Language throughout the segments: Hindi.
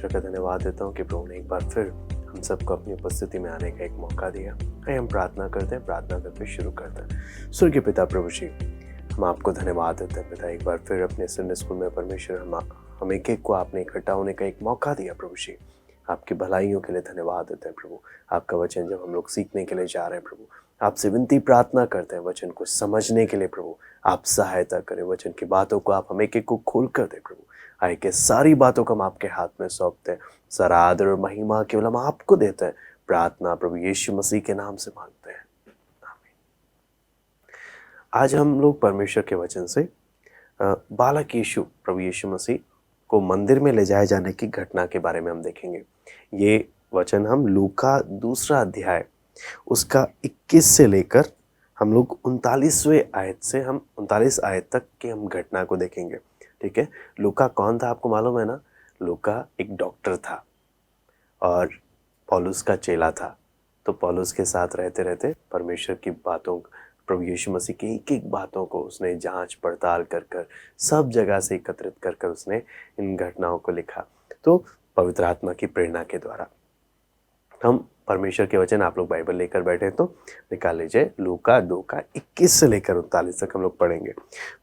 परमेश्वर का धन्यवाद देता हूँ कि प्रभु ने एक बार फिर हम सबको अपनी उपस्थिति में आने का एक मौका दिया। आइए हम प्रार्थना करते हैं, प्रार्थना करके शुरू करते हैं। स्वर्गीय पिता प्रभु जी, हम आपको धन्यवाद देते हैं पिता, एक बार फिर अपने संडे स्कूल में परमेश्वर हम एक एक को आपने इकट्ठा होने का एक मौका दिया प्रभु जी। आपकी भलाइयों के लिए धन्यवाद देते हैं प्रभु। आपका वचन जब हम लोग सीखने के लिए जा रहे हैं प्रभु, आपसे विनती प्रार्थना करते हैं वचन को समझने के लिए प्रभु, आप सहायता करें। वचन की बातों को आप हम एक एक को खोल कर दें प्रभु। आए के सारी बातों को हम आपके हाथ में सौंपते हैं। सारा आदर और महिमा केवल हम आपको देते हैं। प्रार्थना प्रभु यीशु मसीह के नाम से मांगते हैं, आमीन। आज हम लोग परमेश्वर के वचन से बालक यीशु प्रभु यीशु मसीह को मंदिर में ले जाए जाने की घटना के बारे में हम देखेंगे। ये वचन हम लूका 2 अध्याय उसका 21 से लेकर हम लोग 39वें आयत से हम 39 आयत तक की हम घटना को देखेंगे। ठीक है, लूका कौन था आपको मालूम है ना? लूका एक डॉक्टर था और पौलुस का चेला था। तो पौलुस के साथ रहते रहते परमेश्वर की बातों, प्रभु यीशु मसीह की एक एक बातों को उसने जांच पड़ताल कर कर सब जगह से एकत्रित कर कर उसने इन घटनाओं को लिखा। तो पवित्र आत्मा की प्रेरणा के द्वारा हम परमेश्वर के वचन, आप लोग बाइबल लेकर बैठे तो निकाल लीजिए। लूका 2 का 21 से लेकर 39 तक हम लोग पढ़ेंगे।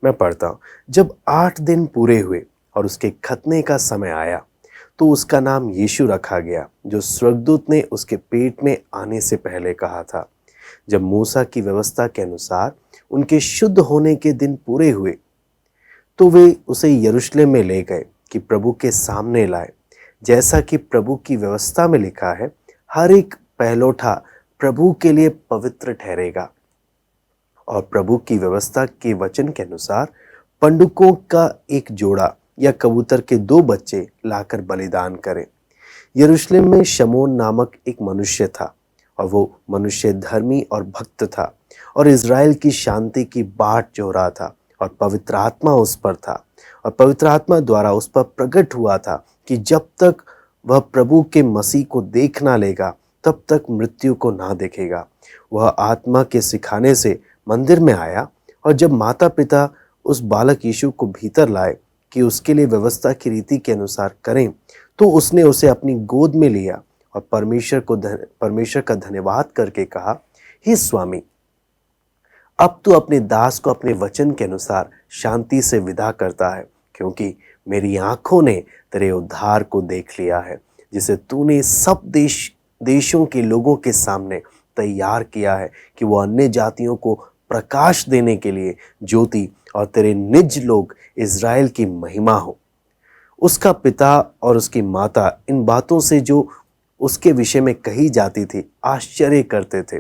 मैं पढ़ता हूँ। जब 8 दिन पूरे हुए और उसके खतने का समय आया तो उसका नाम यीशु रखा गया, जो स्वर्गदूत ने उसके पेट में आने से पहले कहा था। जब मूसा की व्यवस्था के अनुसार उनके शुद्ध होने के दिन पूरे हुए तो वे उसे यरूशलेम में ले गए कि प्रभु के सामने लाए, जैसा कि प्रभु की व्यवस्था में लिखा है, हर एक पहलौठा प्रभु के लिए पवित्र ठहरेगा। और प्रभु की व्यवस्था के वचन के अनुसार पंडुकों का एक जोड़ा या कबूतर के 2 बच्चे लाकर बलिदान करें। यरूशलेम में शमौन नामक एक मनुष्य था और वो मनुष्य धर्मी और भक्त था और इज़राइल की शांति की बाट जो रहा था, और पवित्र आत्मा उस पर था और पवित्र आत्मा द्वारा उस पर प्रकट हुआ था कि जब तक वह प्रभु के मसीह को देख ना लेगा तब तक मृत्यु को ना देखेगा। वह आत्मा के सिखाने से मंदिर में आया और जब माता पिता उस बालक यीशु को भीतर लाए कि उसके लिए व्यवस्था की रीति के अनुसार करें, तो उसने उसे अपनी गोद में लिया और परमेश्वर का धन्यवाद करके कहा, हे स्वामी, अब तू अपने दास को अपने वचन के अनुसार शांति से विदा करता है, क्योंकि मेरी आंखों ने तेरे उद्धार को देख लिया है, जिसे तूने सब देशों के लोगों के सामने तैयार किया है कि वो अन्य जातियों को प्रकाश देने के लिए ज्योति और तेरे निज लोग इज़राइल की महिमा हो। उसका पिता और उसकी माता इन बातों से जो उसके विषय में कही जाती थी आश्चर्य करते थे।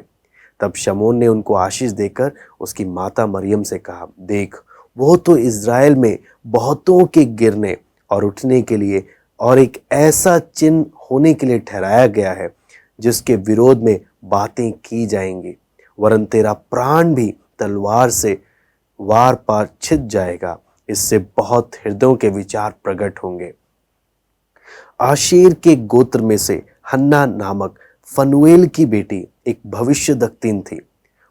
तब शमौन ने उनको आशीष देकर उसकी माता मरियम से कहा, देख, वो तो इज़राइल में बहुतों के गिरने और उठने के लिए और एक ऐसा चिन्ह होने के लिए ठहराया गया है जिसके विरोध में बातें की जाएंगी, वरन तेरा प्राण भी तलवार से वार पार छिद जाएगा। इससे बहुत हृदयों के विचार प्रकट होंगे। आशेर के गोत्र में से हन्ना नामक फनुएल की बेटी एक भविष्यद्वक्तिन थी।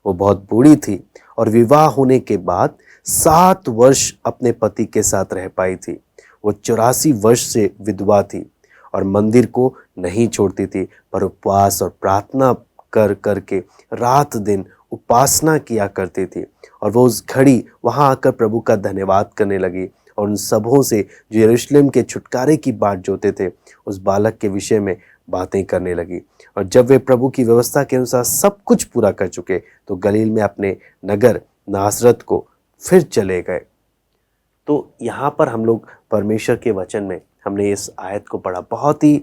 वो बहुत बूढ़ी थी और विवाह होने के बाद 7 वर्ष अपने पति के साथ रह पाई थी। वो 84 वर्ष से विधवा थी और मंदिर को नहीं छोड़ती थी, पर उपवास और प्रार्थना कर करके रात दिन उपासना किया करती थी। और वो उस घड़ी वहां आकर प्रभु का धन्यवाद करने लगी और उन सबों से जो यरूशलेम के छुटकारे की बाट जोते थे उस बालक के विषय में बातें करने लगी। और जब वे प्रभु की व्यवस्था के अनुसार सब कुछ पूरा कर चुके तो गलील में अपने नगर नासरत को फिर चले गए। तो यहाँ पर हम लोग परमेश्वर के वचन में हमने इस आयत को पढ़ा। बहुत ही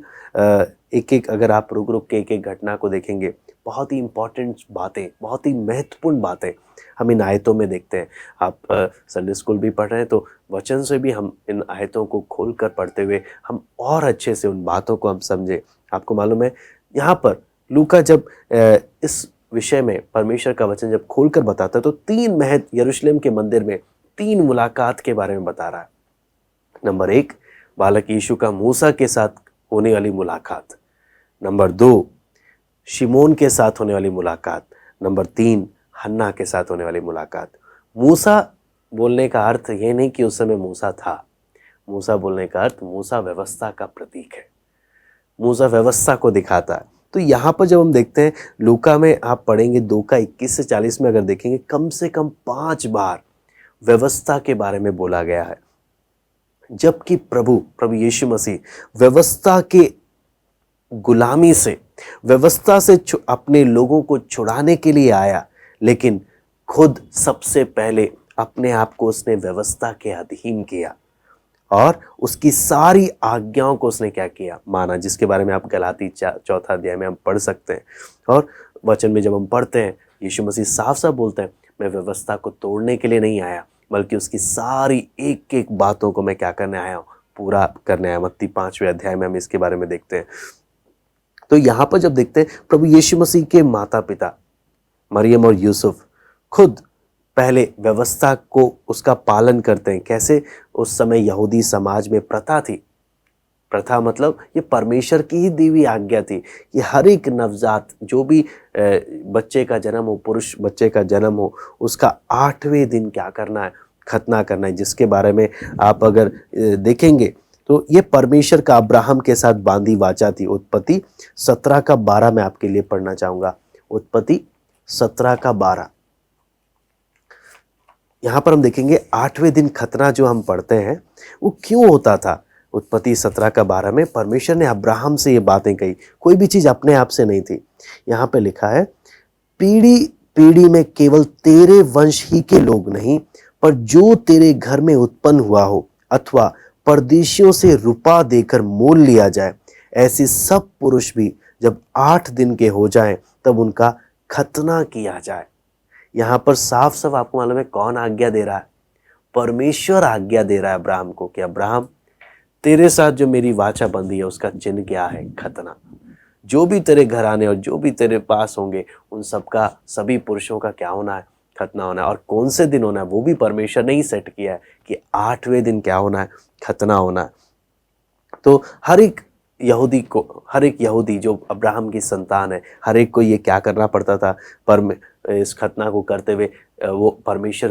एक एक अगर आप रुक रुक के एक एक घटना को देखेंगे, बहुत ही इम्पॉर्टेंट बातें, बहुत ही महत्वपूर्ण बातें हम इन आयतों में देखते हैं। आप संडे स्कूल भी पढ़ रहे हैं तो वचन से भी हम इन आयतों को खोल कर पढ़ते हुए हम और अच्छे से उन बातों को हम समझे। आपको मालूम है, यहाँ पर लूका जब इस विषय में परमेश्वर का वचन जब खोल कर बताता है तो 3 महत्व यरूशलेम के मंदिर में 3 मुलाकात के बारे में बता रहा है। नंबर 1, बालक यीशु का मूसा के साथ होने वाली मुलाकात। नंबर 2, शिमोन के साथ होने वाली मुलाकात। नंबर 3, हन्ना के साथ होने वाली मुलाकात। मूसा बोलने का अर्थ ये नहीं कि उस समय मूसा था। मूसा बोलने का अर्थ मूसा व्यवस्था का प्रतीक है। मूसा व्यवस्था को दिखाता है। तो यहाँ पर जब हम देखते हैं लूका में आप पढ़ेंगे 2 का 21 से 40 में अगर देखेंगे कम से कम 5 बार व्यवस्था के बारे में बोला गया है। जबकि प्रभु यीशु मसीह व्यवस्था के गुलामी से, व्यवस्था से अपने लोगों को छुड़ाने के लिए आया, लेकिन खुद सबसे पहले अपने आप को उसने व्यवस्था के अधीन किया और उसकी सारी आज्ञाओं को उसने क्या किया, माना, जिसके बारे में आप गलाती 4 अध्याय में हम पढ़ सकते हैं। और वचन में जब हम पढ़ते हैं यीशु मसीह साफ साफ बोलते हैं, मैं व्यवस्था को तोड़ने के लिए नहीं आया, बल्कि उसकी सारी एक एक बातों को मैं क्या करने आया हूँ, पूरा करने आया। मत्ती 5वें अध्याय में हम इसके बारे में देखते हैं। तो यहाँ पर जब देखते हैं प्रभु यीशु मसीह के माता पिता मरियम और यूसुफ खुद पहले व्यवस्था को उसका पालन करते हैं। कैसे? उस समय यहूदी समाज में प्रथा थी। प्रथा मतलब ये परमेश्वर की ही दी हुई आज्ञा थी कि हर एक नवजात जो भी बच्चे का जन्म हो, पुरुष बच्चे का जन्म हो, उसका 8वें दिन क्या करना है, खतना करना है। जिसके बारे में आप अगर देखेंगे तो ये परमेश्वर का अब्राहम के साथ बांधी वाचा थी। उत्पत्ति 17 का 12 मैं आपके लिए पढ़ना चाहूंगा। उत्पत्ति 17 का 12, यहाँ पर हम देखेंगे 8वें दिन खतना जो हम पढ़ते हैं वो क्यों होता था। उत्पत्ति 17 का 12 में परमेश्वर ने अब्राहम से ये बातें कही, कोई भी चीज अपने आप से नहीं थी। यहाँ पे लिखा है, पीढ़ी पीढ़ी में केवल तेरे वंश ही के लोग नहीं, पर जो तेरे घर में उत्पन्न हुआ हो अथवा परदेशियों से रुपा देकर मोल लिया जाए, ऐसे सब पुरुष भी जब 8 दिन के हो जाएं तब उनका खतना किया जाए। यहाँ पर साफ साफ आपको मालूम है कौन आज्ञा दे रहा है? परमेश्वर आज्ञा दे रहा है अब्राहम को कि अब्राहम, तेरे साथ जो मेरी वाचा बंधी है उसका चिन्ह क्या है? खतना। जो भी तेरे घर आने और जो भी तेरे पास होंगे उन सबका, सभी पुरुषों का क्या होना है? खतना होना है। और कौन से दिन होना है वो भी परमेश्वर ने ही सेट किया है कि 8वें दिन क्या होना है? खतना होना है। तो हर एक यहूदी जो अब्राहम की संतान है, हर एक को ये क्या करना पड़ता था? इस खतना को करते हुए वो परमेश्वर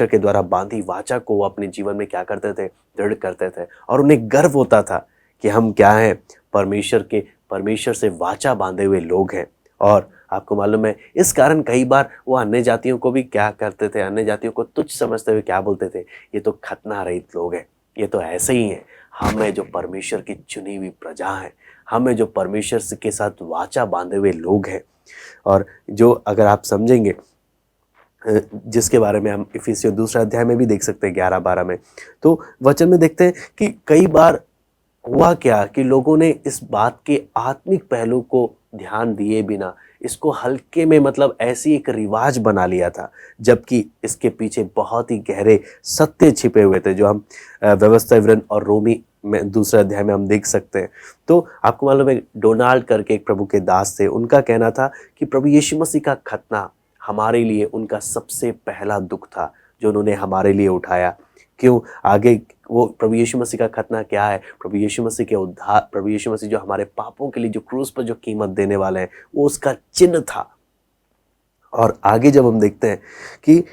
के द्वारा बांधी वाचा को वो अपने जीवन में क्या करते थे? दृढ़ करते थे। और उन्हें गर्व होता था कि हम क्या हैं? परमेश्वर से वाचा बांधे हुए लोग हैं। और आपको मालूम है इस कारण कई बार वो अन्य जातियों को भी क्या करते थे? अन्य जातियों को तुच्छ समझते हुए क्या बोलते थे? ये तो खतना रहित लोग हैं, ये तो ऐसे ही हैं। हम हैं जो परमेश्वर की चुनी हुई प्रजा है, हम हैं जो परमेश्वर के साथ वाचा बांधे हुए लोग हैं। और जो अगर आप समझेंगे, जिसके बारे में हम इफिसियों 2 अध्याय में भी देख सकते हैं 11-12 में, तो वचन में देखते हैं कि कई बार हुआ क्या कि लोगों ने इस बात के आत्मिक पहलू को ध्यान दिए बिना इसको हल्के में, मतलब ऐसी एक रिवाज बना लिया था, जबकि इसके पीछे बहुत ही गहरे सत्य छिपे हुए थे, जो हम व्यवस्था विवरण और रोमी में 2 अध्याय में हम देख सकते हैं। तो आपको मालूम है डोनाल्ड करके एक प्रभु के दास थे, उनका कहना था कि प्रभु यीशु मसीह का खतना हमारे लिए उनका सबसे पहला दुख था जो उन्होंने हमारे लिए उठाया। क्यों? आगे वो प्रभु यीशु मसीह का खतना क्या है? प्रभु यीशु मसीह के उद्धार, प्रभु यीशु मसीह जो हमारे पापों के लिए जो क्रूस पर जो कीमत देने वाले हैं, वो उसका चिन्ह था। और आगे जब हम देखते हैं कि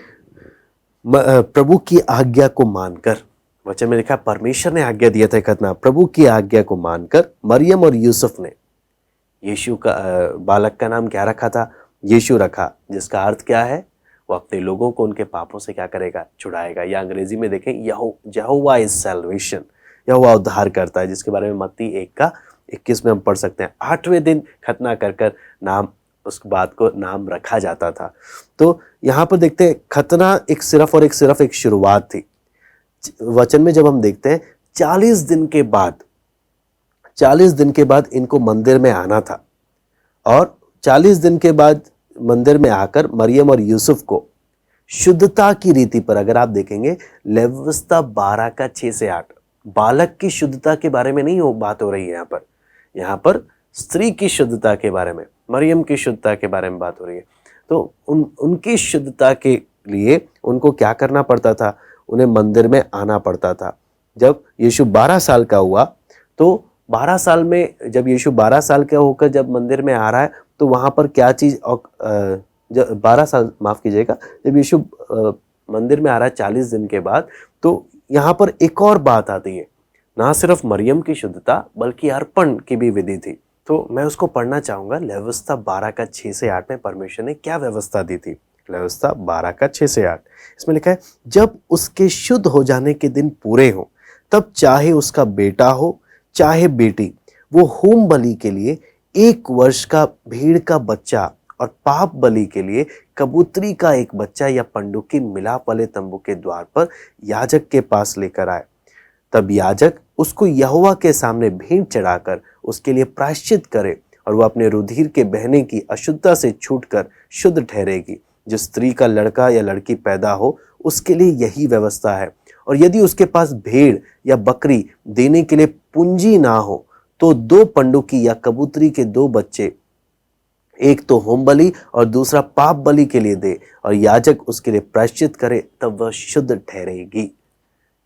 प्रभु की आज्ञा को मानकर, वचन में लिखा परमेश्वर ने आज्ञा दिया था खतना, प्रभु की आज्ञा को मानकर मरियम और यूसुफ ने यीशु का बालक का नाम क्या रखा था? यीशु रखा, जिसका अर्थ क्या है? वो अपने लोगों को उनके पापों से क्या करेगा? छुड़ाएगा। या अंग्रेजी में देखें यहोवा इज सैल्वेशन, यहोवा उद्धार करता है, जिसके बारे में मत्ती 1 का 21 में हम पढ़ सकते हैं। 8वें दिन खतना कर नाम, उस बात को नाम रखा जाता था। तो यहाँ पर देखते हैं खतना एक सिर्फ एक शुरुआत थी। वचन में जब हम देखते हैं 40 दिन के बाद इनको मंदिर में आना था, और 40 दिन के बाद मंदिर में आकर मरियम और यूसुफ को शुद्धता की रीति पर, अगर आप देखेंगे लेवियवस्था 12 का 6 से 8, बालक की शुद्धता के बारे में नहीं बात हो रही है। यहाँ पर स्त्री की शुद्धता के बारे में, मरियम की शुद्धता के बारे में बात हो रही है। तो उनकी शुद्धता के लिए उनको क्या करना पड़ता था? उन्हें मंदिर में आना पड़ता था। जब यीशु 12 साल का हुआ, तो 12 साल में जब यीशु 12 साल का होकर जब मंदिर में आ रहा है, तो वहाँ पर क्या चीज़, जब 12 साल, माफ़ कीजिएगा, जब यीशु मंदिर में आ रहा है 40 दिन के बाद, तो यहाँ पर एक और बात आती है। ना सिर्फ मरियम की शुद्धता बल्कि अर्पण की भी विधि थी। तो मैं उसको पढ़ना चाहूंगा। व्यवस्था 12 का 6 से 8 में परमेश्वर ने क्या व्यवस्था दी थी। व्यवस्था 12 का 6 से 8, इसमें लिखा है, जब उसके शुद्ध हो जाने के दिन पूरे हों, तब चाहे उसका बेटा हो चाहे बेटी, वो होम बलि के लिए 1 वर्ष का भेड़ का बच्चा और पाप बलि के लिए कबूतरी का एक बच्चा या पंडुकी मिलाप वाले तंबू के द्वार पर याजक के पास लेकर आए। तब याजक उसको यहोवा के सामने भेंट चढ़ाकर उसके लिए प्रायश्चित करे और वह अपने रुधिर के बहने की अशुद्धता से छूटकर शुद्ध ठहरेगी। जिस स्त्री का लड़का या लड़की पैदा हो उसके लिए यही व्यवस्था है। और यदि उसके पास भेड़ या बकरी देने के लिए पूंजी ना हो तो 2 पंडुकी या कबूतरी के 2 बच्चे, एक तो होम बलि और दूसरा पाप बलि के लिए दे और याजक उसके लिए प्रायश्चित करे, तब वह शुद्ध ठहरेगी।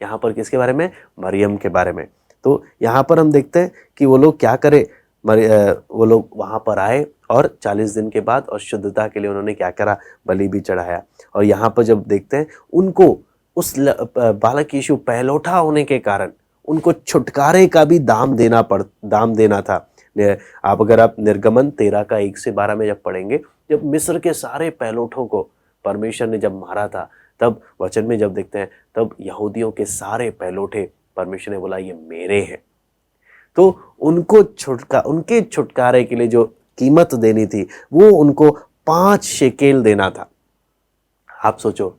यहाँ पर किसके बारे में? मरियम के बारे में। तो यहाँ पर हम देखते हैं कि वो लोग क्या करे, वो लोग वहाँ पर आए और 40 दिन के बाद और शुद्धता के लिए उन्होंने क्या करा, बलि भी चढ़ाया। और यहाँ पर जब देखते हैं उनको उस बालक यीशु पहलौठा होने के कारण उनको छुटकारे का भी दाम देना था। अगर आप निर्गमन 13 का 1 से 12 में जब पढ़ेंगे, जब मिस्र के सारे पहलौठों को परमेश्वर ने जब मारा था, तब वचन में जब देखते हैं तब यहूदियों के सारे पहलौठे परमेश्वर ने बोला ये मेरे हैं। तो उनके छुटकारे के लिए जो कीमत देनी थी वो उनको 5 शेकेल देना था। आप सोचो,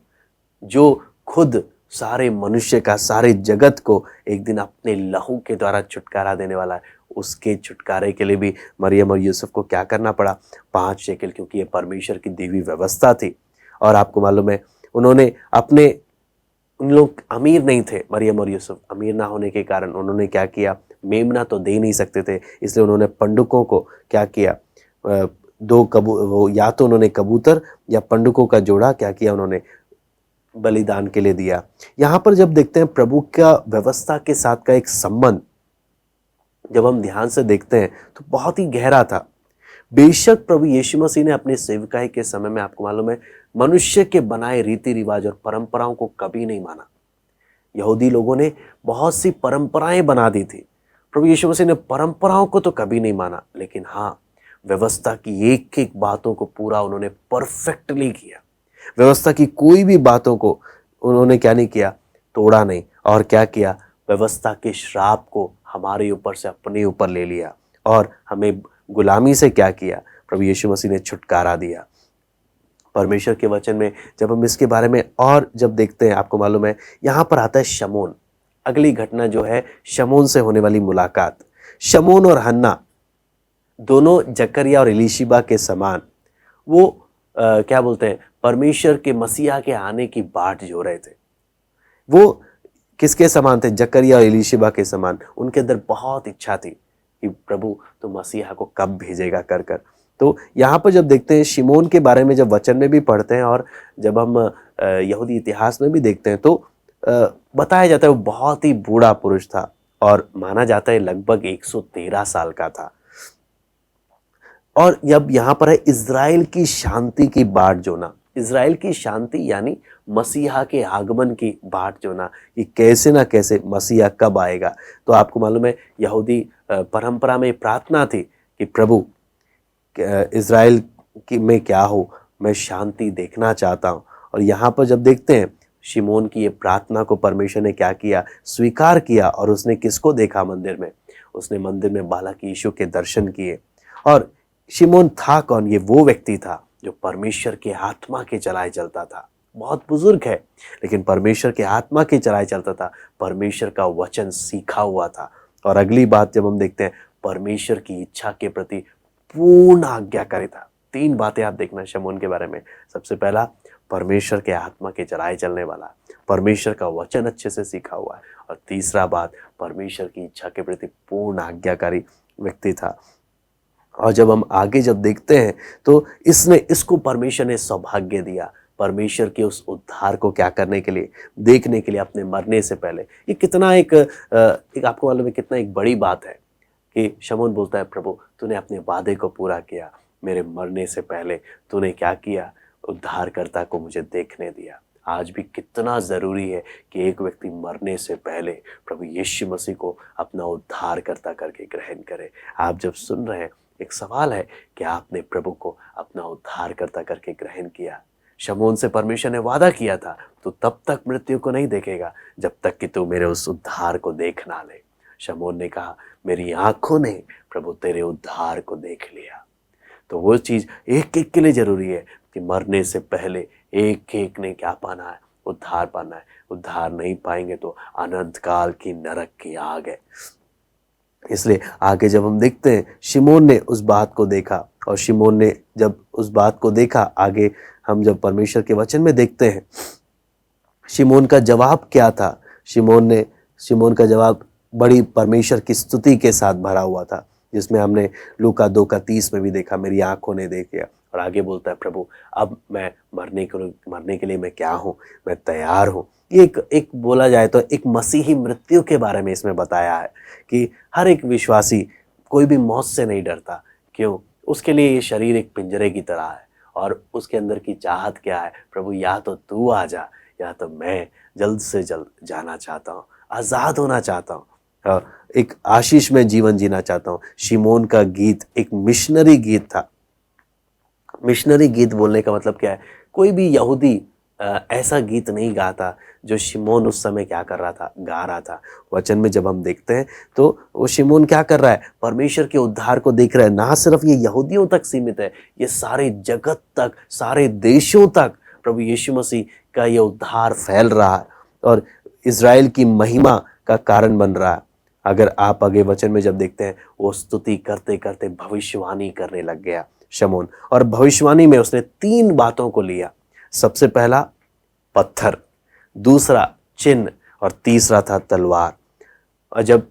जो खुद सारे मनुष्य का, सारे जगत को एक दिन अपने लहू के द्वारा छुटकारा देने वाला है, उसके छुटकारे के लिए भी मरियम और यूसुफ को क्या करना पड़ा? 5 शेकेल, क्योंकि ये परमेश्वर की देवी व्यवस्था थी। और आपको मालूम है उन लोग अमीर नहीं थे। मरियम और यूसुफ अमीर ना होने के कारण उन्होंने क्या किया, मेमना तो दे नहीं सकते थे, इसलिए उन्होंने पंडुकों को क्या किया, या तो उन्होंने कबूतर या पंडुकों का जोड़ा क्या किया, उन्होंने बलिदान के लिए दिया। यहाँ पर जब देखते हैं प्रभु का व्यवस्था के साथ का एक संबंध जब हम ध्यान से देखते हैं तो बहुत ही गहरा था। बेशक प्रभु यीशु मसीह ने अपने सेवकाई के समय में, आपको मालूम है, मनुष्य के बनाए रीति रिवाज और परंपराओं को कभी नहीं माना। यहूदी लोगों ने बहुत सी परंपराएं बना दी थी। प्रभु यीशु मसीह ने परंपराओं को तो कभी नहीं माना, लेकिन हाँ, व्यवस्था की एक एक बातों को पूरा उन्होंने परफेक्टली किया। व्यवस्था की कोई भी बातों को उन्होंने क्या नहीं किया, तोड़ा नहीं। और क्या किया, व्यवस्था के श्राप को हमारे ऊपर से अपने ऊपर ले लिया और हमें गुलामी से क्या किया, प्रभु यीशु मसीह ने छुटकारा दिया। परमेश्वर के वचन में जब हम इसके बारे में और जब देखते हैं, आपको मालूम है, यहाँ पर आता है शमौन। अगली घटना जो है शमौन से होने वाली मुलाकात। शमौन और हन्ना दोनों जकरिया और एलीशिबा के समान वो क्या बोलते हैं, परमेश्वर के मसीहा के आने की बाट जो रहे थे। वो किसके समान थे? जकरिया और एलीशिबा के समान। उनके अंदर बहुत इच्छा थी कि प्रभु तो मसीहा को कब भेजेगा कर कर। तो यहाँ पर जब देखते हैं शिमोन के बारे में, जब वचन में भी पढ़ते हैं और जब हम यहूदी इतिहास में भी देखते हैं, तो बताया जाता है वो बहुत ही बूढ़ा पुरुष था और माना जाता है लगभग 113 साल का था। और जब यहाँ पर है इज़राइल की शांति की बाट जोना, इज़राइल की शांति यानी मसीहा के आगमन की बाट जोना, कि कैसे ना कैसे मसीहा कब आएगा। तो आपको मालूम है यहूदी परंपरा में प्रार्थना थी कि प्रभु इज़राइल में क्या हो, मैं शांति देखना चाहता हूँ। और यहाँ पर जब देखते हैं शिमोन की ये प्रार्थना को परमेश्वर ने क्या किया, स्वीकार किया। और उसने किसको देखा मंदिर में? उसने मंदिर में बालक यीशु के दर्शन किए। और शिमोन था कौन? ये वो व्यक्ति था जो परमेश्वर के आत्मा के चलाए चलता था। बहुत बुजुर्ग है लेकिन परमेश्वर के आत्मा के चलाए चलता था, परमेश्वर का वचन सीखा हुआ था। और अगली बात जब हम देखते हैं, परमेश्वर की इच्छा के प्रति पूर्ण आज्ञाकारी था। 3 बातें आप देखना शमौन के बारे में। सबसे पहला, परमेश्वर के आत्मा के चलाए चलने वाला, परमेश्वर का वचन अच्छे से सीखा हुआ है। और तीसरा बात, परमेश्वर की इच्छा के प्रति पूर्ण आज्ञाकारी व्यक्ति था। और जब हम आगे जब देखते हैं तो इसको परमेश्वर ने सौभाग्य दिया, परमेश्वर के उस उद्धार को क्या करने के लिए, देखने के लिए, अपने मरने से पहले। ये कितना एक आपको मालूम है कितना एक बड़ी बात है कि शमौन बोलता है, प्रभु तूने अपने वादे को पूरा किया, मेरे मरने से पहले तूने क्या किया, उद्धारकर्ता को मुझे देखने दिया। आज भी कितना ज़रूरी है कि एक व्यक्ति मरने से पहले प्रभु यीशु मसीह को अपना उद्धारकर्ता करके ग्रहण करे। आप जब सुन रहे हैं, एक सवाल है कि आपने प्रभु को अपना उद्धारकर्ता करके ग्रहण किया? शमौन से परमेश्वर ने वादा किया था, तू तब तक मृत्यु को नहीं देखेगा जब तक कि तू मेरे उस उद्धार को देख ना ले। शमौन ने कहा, मेरी आंखों ने प्रभु तेरे उद्धार को देख लिया। तो वो चीज़ एक एक के लिए जरूरी है कि मरने से पहले एक एक ने क्या पाना है? उद्धार पाना है। उद्धार नहीं पाएंगे तो अनंत काल की नरक की आग है। इसलिए आगे जब हम देखते हैं, शिमोन ने उस बात को देखा, और शिमोन ने जब उस बात को देखा, आगे हम जब परमेश्वर के वचन में देखते हैं शिमोन का जवाब क्या था। शिमोन का जवाब बड़ी परमेश्वर की स्तुति के साथ भरा हुआ था, जिसमें हमने लूका 2:30 में भी देखा, मेरी आंखों ने देखा। और आगे बोलता है, प्रभु अब मैं मरने के लिए मैं क्या हूँ? मैं तैयार हूँ। ये एक बोला जाए तो एक मसीही मृत्यु के बारे में इसमें बताया है कि हर एक विश्वासी कोई भी मौत से नहीं डरता। क्यों? उसके लिए ये शरीर एक पिंजरे की तरह है, और उसके अंदर की चाहत क्या है? प्रभु या तो तू आ जा, या तो मैं जल्द से जल्द जाना चाहता हूँ, आज़ाद होना चाहता हूँ, एक आशीष में जीवन जीना चाहता हूँ। शिमोन का गीत एक मिशनरी गीत था। मिशनरी गीत बोलने का मतलब क्या है? कोई भी यहूदी ऐसा गीत नहीं गाता जो शिमोन उस समय क्या कर रहा था? गा रहा था। वचन में जब हम देखते हैं तो वो शिमोन क्या कर रहा है? परमेश्वर के उद्धार को देख रहा है। ना सिर्फ ये यहूदियों तक सीमित है, ये सारे जगत तक, सारे देशों तक प्रभु यीशु मसीह का ये उद्धार फैल रहा है और इज़राइल की महिमा का कारण बन रहा है। अगर आप आगे वचन में जब देखते हैं, वो स्तुति करते करते भविष्यवाणी करने लग गया शमौन, और भविष्यवाणी में उसने 3 बातों को लिया। सबसे पहला पत्थर, दूसरा चिन्ह, और तीसरा था तलवार। और जब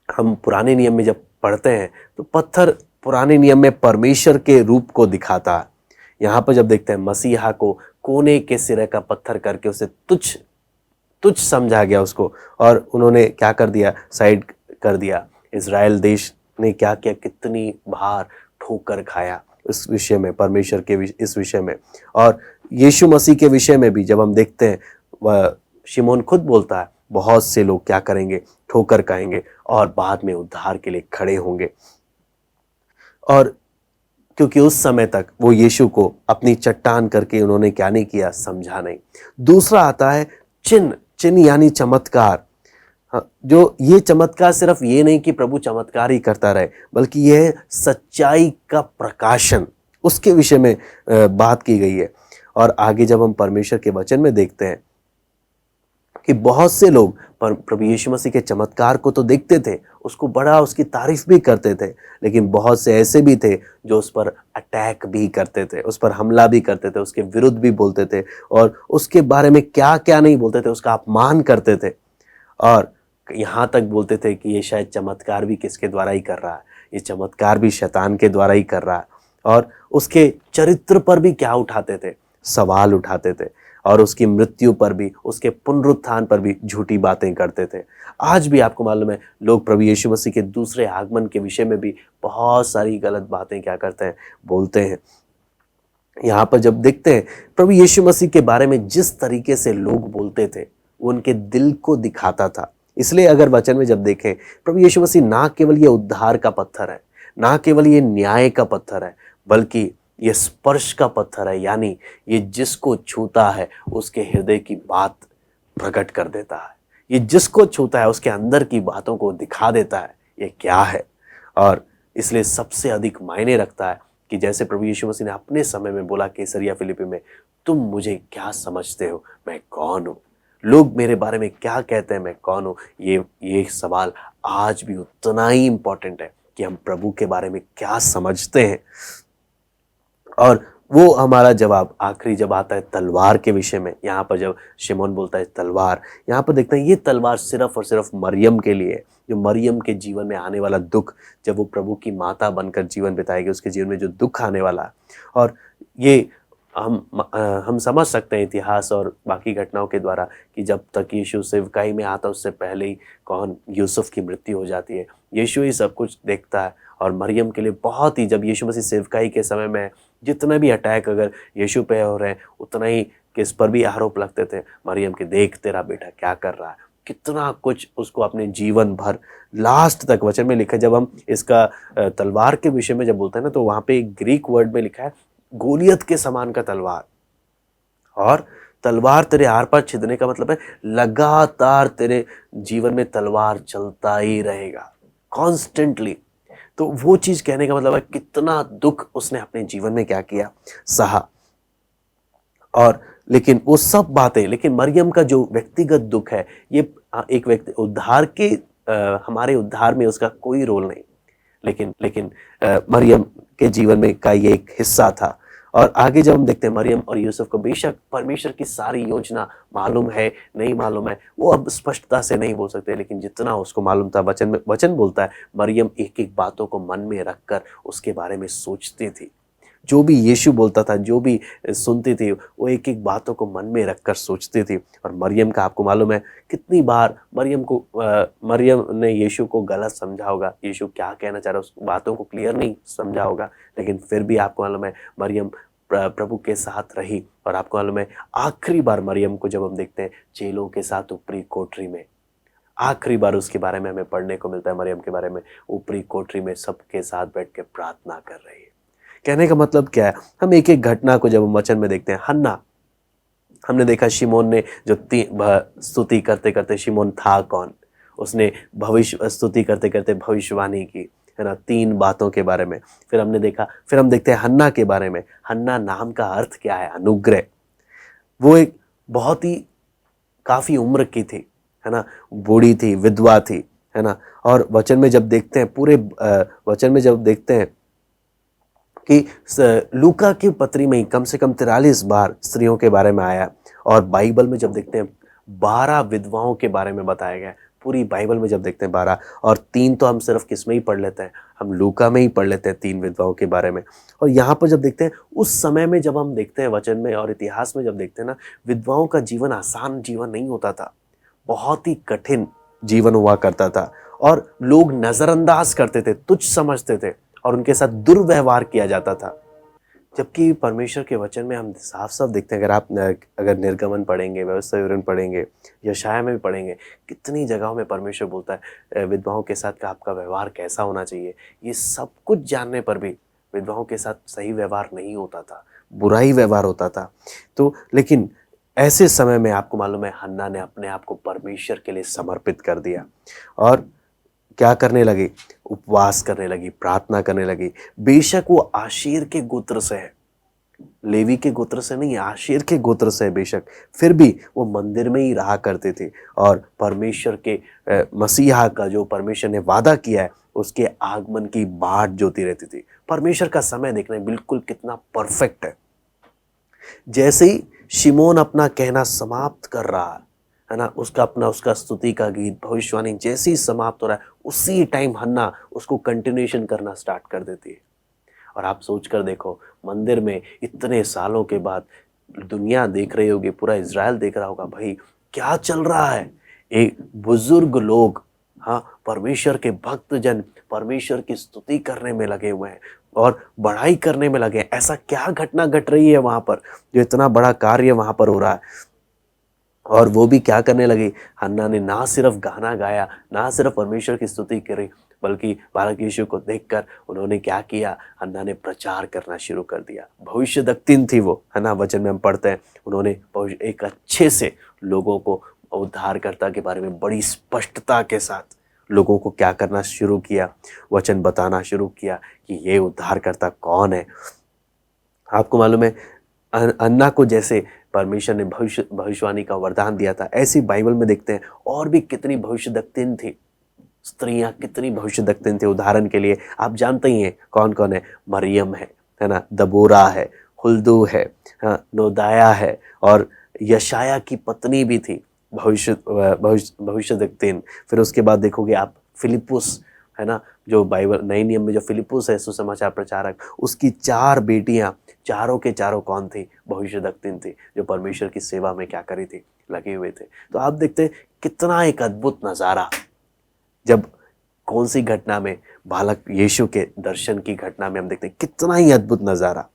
हम पुराने नियम में जब पढ़ते हैं तो पत्थर पुराने नियम में परमेश्वर के रूप को दिखाता है। यहाँ पर जब देखते हैं, मसीहा को कोने के सिरे का पत्थर करके उसे तुच्छ समझा गया उसको, और उन्होंने क्या कर दिया? साइड कर दिया। इज़राइल देश ने क्या किया? कितनी बार ठोकर खाया इस विषय में, परमेश्वर के इस विषय में। और यीशु मसीह के विषय में भी जब हम देखते हैं, वह शिमोन खुद बोलता है, बहुत से लोग क्या करेंगे? ठोकर खाएंगे और बाद में उद्धार के लिए खड़े होंगे। और क्योंकि उस समय तक वो यीशु को अपनी चट्टान करके उन्होंने क्या नहीं किया? समझा नहीं। दूसरा आता है चिन्ह यानी चमत्कार। जो ये चमत्कार सिर्फ ये नहीं कि प्रभु चमत्कार ही करता रहे, बल्कि यह सच्चाई का प्रकाशन, उसके विषय में बात की गई है। और आगे जब हम परमेश्वर के वचन में देखते हैं कि बहुत से लोग प्रभु यीशु मसीह के चमत्कार को तो देखते थे, उसको बड़ा उसकी तारीफ भी करते थे, लेकिन बहुत से ऐसे भी थे जो उस पर अटैक भी करते थे, उस पर हमला भी करते थे, उसके विरुद्ध भी बोलते थे, और उसके बारे में क्या क्या नहीं बोलते थे, उसका अपमान करते थे। और यहाँ तक बोलते थे कि ये शायद चमत्कार भी किसके द्वारा ही कर रहा है? ये चमत्कार भी शैतान के द्वारा ही कर रहा है। और उसके चरित्र पर भी क्या उठाते थे? सवाल उठाते थे। और उसकी मृत्यु पर भी, उसके पुनरुत्थान पर भी झूठी बातें करते थे। आज भी आपको मालूम है, लोग प्रभु यीशु मसीह के दूसरे आगमन के विषय में भी बहुत सारी गलत बातें क्या करते हैं? बोलते हैं। यहाँ पर जब देखते हैं, प्रभु यीशु मसीह के बारे में जिस तरीके से लोग बोलते थे, वो उनके दिल को दिखाता था। इसलिए अगर वचन में जब देखें, प्रभु यीशु मसीह ना केवल ये उद्धार का पत्थर है, ना केवल ये न्याय का पत्थर है, बल्कि ये स्पर्श का पत्थर है। यानी ये जिसको छूता है उसके हृदय की बात प्रकट कर देता है। ये जिसको छूता है उसके अंदर की बातों को दिखा देता है ये क्या है। और इसलिए सबसे अधिक मायने रखता है कि जैसे प्रभु यीशु मसीह ने अपने समय में बोला कैसरिया फिलिप्पी में, तुम मुझे क्या समझते हो? मैं कौन हूँ? लोग मेरे बारे में क्या कहते हैं? मैं कौन हूँ? ये सवाल आज भी उतना ही इम्पोर्टेंट है कि हम प्रभु के बारे में क्या समझते हैं। और वो हमारा जवाब आखिरी जब आता है तलवार के विषय में, यहाँ पर जब शिमोन बोलता है तलवार, यहाँ पर देखते हैं ये तलवार सिर्फ और सिर्फ मरियम के लिए है। जो मरियम के जीवन में आने वाला दुख, जब वो प्रभु की माता बनकर जीवन बिताएगी, उसके जीवन में जो दुख आने वाला है। और ये हम समझ सकते हैं इतिहास और बाकी घटनाओं के द्वारा कि जब तक यीशु सेवकाई में आता उससे पहले ही कौन? यूसुफ की मृत्यु हो जाती है। यीशु ही सब कुछ देखता है। और मरियम के लिए जब यीशु मसीह सेवकाई के समय में जितना भी अटैक अगर यीशु पे हो रहे हैं, उतना ही कि इस पर भी आरोप लगते थे मरियम के, देख तेरा बेटा क्या कर रहा है, कितना कुछ उसको अपने जीवन भर लास्ट तक वचन में लिखा है। जब हम इसका तलवार के विषय में जब बोलते हैं ना, तो वहां पे एक ग्रीक वर्ड में लिखा है गोलियत के समान का तलवार। और तलवार तेरे आर पार छिदने का मतलब है लगातार तेरे जीवन में तलवार चलता ही रहेगा, कॉन्स्टेंटली। तो वो चीज कहने का मतलब है कितना दुख उसने अपने जीवन में क्या किया, सहा। और लेकिन वो सब बातें, लेकिन मरियम का जो व्यक्तिगत दुख है, ये एक व्यक्ति उद्धार के हमारे उद्धार में उसका कोई रोल नहीं, लेकिन लेकिन मरियम के जीवन में का ये एक हिस्सा था। और आगे जब हम देखते हैं मरियम और यूसुफ को, बेशक परमेश्वर की सारी योजना मालूम है नहीं मालूम है वो अब स्पष्टता से नहीं बोल सकते, लेकिन जितना उसको मालूम था, वचन बोलता है मरियम एक एक बातों को मन में रखकर उसके बारे में सोचती थी। जो भी यीशु बोलता था, जो भी सुनती थी, वो एक एक बातों को मन में रखकर सोचती थी। और मरियम का आपको मालूम है कितनी बार मरियम ने यीशु को गलत समझा होगा, यीशु क्या कहना चाह रहा है उस बातों को क्लियर नहीं समझा होगा, लेकिन फिर भी आपको मालूम है मरियम प्रभु के साथ रही। और आपको मालूम है आखिरी बार मरियम को जब हम देखते हैं चेलों के साथ ऊपरी कोठरी में, आखिरी बार उसके बारे में हमें पढ़ने को मिलता है, मरियम के बारे में ऊपरी कोठरी में सबके साथ बैठ के प्रार्थना कर रही है। कहने का मतलब क्या है, हम एक एक घटना को जब हम वचन में देखते हैं, हन्ना हमने देखा शिमोन ने जो स्तुति करते करते, शिमोन था कौन, उसने भविष्य स्तुति करते करते भविष्यवाणी की, है ना, 3 बातों के बारे में। फिर हमने देखा, फिर हम देखते हैं हन्ना के बारे में। हन्ना नाम का अर्थ क्या है, अनुग्रह। वो एक बहुत ही काफी उम्र की थी, है ना, बूढ़ी थी, विधवा थी, है ना। और वचन में जब देखते हैं, पूरे वचन में जब देखते हैं कि लूका की पत्री में कम से कम 43 बार स्त्रियों के बारे में आया। और बाइबल में जब देखते हैं 12 विधवाओं के बारे में बताया गया, पूरी बाइबल में जब देखते हैं 12, और 3 तो हम सिर्फ किस में ही पढ़ लेते हैं, हम लूका में ही पढ़ लेते हैं 3 विधवाओं के बारे में। और यहाँ पर जब देखते हैं, उस समय में जब हम देखते हैं वचन में और इतिहास में जब देखते हैं ना, विधवाओं का जीवन आसान जीवन नहीं होता था, बहुत ही कठिन जीवन हुआ करता था। और लोग नजरअंदाज करते थे, तुच्छ समझते थे, और उनके साथ दुर्व्यवहार किया जाता था। जबकि परमेश्वर के वचन में हम साफ साफ देखते हैं, अगर निर्गमन पढ़ेंगे, व्यवस्था विवरण पढ़ेंगे, यशाया में भी पढ़ेंगे, कितनी जगहों में परमेश्वर बोलता है विधवाओं के साथ का आपका व्यवहार कैसा होना चाहिए। ये सब कुछ जानने पर भी विधवाओं के साथ सही व्यवहार नहीं होता था, बुरा ही व्यवहार होता था। तो लेकिन ऐसे समय में आपको मालूम है हन्ना ने अपने आप को परमेश्वर के लिए समर्पित कर दिया और क्या करने लगी, उपवास करने लगी, प्रार्थना करने लगी। बेशक वो आशीर के गोत्र से है, लेवी के गोत्र से नहीं, आशीर के गोत्र से है बेशक, फिर भी वो मंदिर में ही रहा करते थे और परमेश्वर के मसीहा का जो परमेश्वर ने वादा किया है उसके आगमन की बाट जोती रहती थी। परमेश्वर का समय देखना बिल्कुल कितना परफेक्ट है। जैसे ही शिमोन अपना कहना समाप्त कर रहा है ना, उसका स्तुति का गीत, भविष्यवाणी जैसे ही समाप्त हो रहा है, उसी टाइम हन्ना उसको कंटिन्यूएशन करना स्टार्ट कर देती है। और आप सोच कर देखो, मंदिर में इतने सालों के बाद दुनिया देख रही होगी, पूरा इज़राइल देख रहा होगा, भाई क्या चल रहा है। एक बुजुर्ग लोग, हाँ, परमेश्वर के भक्त जन परमेश्वर की स्तुति करने में लगे हुए हैं और बढ़ाई करने में लगे। ऐसा क्या घटना घट रही है वहां पर, जो इतना बड़ा कार्य वहां पर हो रहा है। और वो भी क्या करने लगी, हन्ना ने ना सिर्फ गाना गाया, ना सिर्फ परमेश्वर की स्तुति करी, बल्कि बालक यीशु को देखकर उन्होंने क्या किया, हन्ना ने प्रचार करना शुरू कर दिया। भविष्यद्वक्तिन थी वो, है ना, वचन में हम पढ़ते हैं, उन्होंने एक अच्छे से लोगों को उद्धारकर्ता के बारे में बड़ी स्पष्टता के साथ लोगों को क्या करना शुरू किया, वचन बताना शुरू किया कि ये उद्धारकर्ता कौन है। आपको मालूम है अन्ना को जैसे परमेश्वर ने भविष्यवाणी का वरदान दिया था, ऐसी बाइबल में देखते हैं और भी कितनी भविष्यद्वक्तिन थी, स्त्रियां कितनी भविष्यद्वक्तिन थी। उदाहरण के लिए आप जानते ही हैं कौन कौन है, मरियम है ना, दबोरा है, हुल्दू है, हाँ, नोदाया है, और यशाया की पत्नी भी थी भविष्यद्वक्तिन। फिर उसके बाद देखोगे आप फिलिपुस, है ना, जो बाइबल नए नियम में जो फिलिपुस है सुसमाचार प्रचारक, उसकी 4 बेटियां, चारों के चारों कौन थी, भविष्यद्वक्तिन थी, जो परमेश्वर की सेवा में क्या करी थी, लगे हुए थे। तो आप देखते हैं कितना एक अद्भुत नजारा, जब कौन सी घटना में, बालक यीशु के दर्शन की घटना में हम देखते हैं कितना ही अद्भुत नजारा।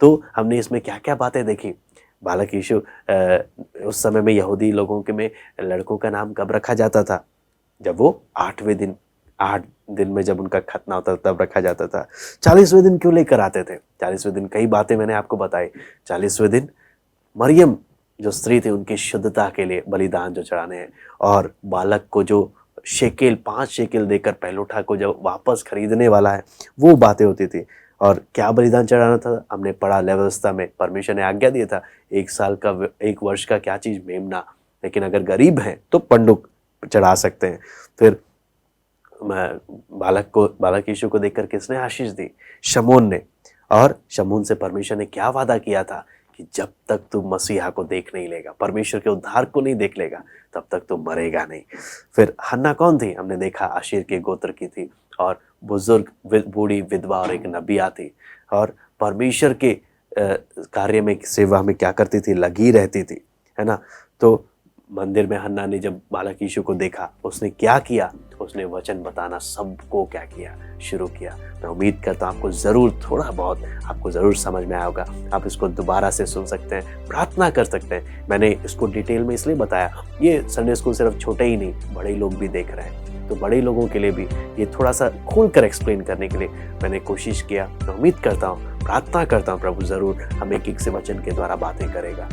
तो हमने इसमें क्या क्या बातें देखी, बालक यीशु उस समय में यहूदी लोगों के में लड़कों का नाम कब रखा जाता था? जब वो 8 दिन में जब उनका खतना होता था तब रखा जाता था। 40वें दिन क्यों लेकर आते थे? 40वें दिन कई बातें मैंने आपको बताई। 40वें दिन मरियम जो स्त्री थी उनकी शुद्धता के लिए बलिदान जो चढ़ाने हैं, और बालक को जो 5 शेकेल देकर पहलौठा को जो वापस खरीदने वाला है, वो बातें होती थी। और क्या बलिदान चढ़ाना था? हमने पढ़ा व्यवस्था में परमेश्वर ने आज्ञा दिया था 1 वर्ष का क्या चीज? मेमना। लेकिन अगर गरीब हैं तो पंडुक चढ़ा सकते हैं। फिर बालक यीशु को देखकर किसने आशीष दी? शमून ने। और शमून से परमेश्वर ने क्या वादा किया था कि जब तक तू मसीहा को देख नहीं लेगा, परमेश्वर के उद्धार को नहीं देख लेगा, तब तक तू मरेगा नहीं। फिर हन्ना कौन थी? हमने देखा आशीर के गोत्र की थी, और बुजुर्ग बूढ़ी विधवा और एक नबिया थी, और परमेश्वर के कार्य में सेवा में क्या करती थी? लगी रहती थी, है ना। तो मंदिर में हन्ना ने जब बालक यीशु को देखा, उसने क्या किया? उसने वचन बताना सबको क्या किया? शुरू किया। मैं उम्मीद करता हूँ आपको ज़रूर थोड़ा बहुत आपको ज़रूर समझ में आया होगा। आप इसको दोबारा से सुन सकते हैं, प्रार्थना कर सकते हैं। मैंने इसको डिटेल में इसलिए बताया, ये संडे स्कूल सिर्फ छोटे ही नहीं, बड़े लोग भी देख रहे हैं, तो बड़े लोगों के लिए भी ये थोड़ा सा खोल कर एक्सप्लेन करने के लिए मैंने कोशिश किया। मैं उम्मीद करता हूँ, प्रार्थना करता हूँ प्रभु ज़रूर हमें एक से वचन के द्वारा बातें करेगा।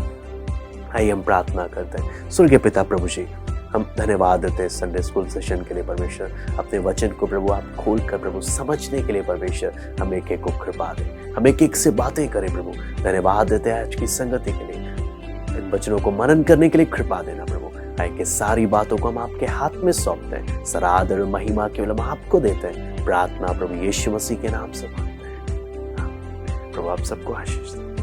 आइए हम प्रार्थना करते हैं। स्वर्गीय पिता प्रभु जी, हम धन्यवाद देते हैं संडे स्कूल सेशन के लिए परमेश्वर। अपने वचन को प्रभु आप खोल कर प्रभु समझने के लिए परमेश्वर हमें एक को कृपा दे, हमें एक से बातें करें प्रभु। धन्यवाद देते हैं आज की संगति के लिए, इन वचनों को मनन करने के लिए कृपा देना प्रभु। आए कि सारी बातों को हम आपके हाथ में सौंपते हैं, सारा आदर और महिमा केवल हम आपको देते हैं। प्रार्थना प्रभु यीशु मसीह के नाम से मांगते हैं, प्रभु आप सबको आशीष दें।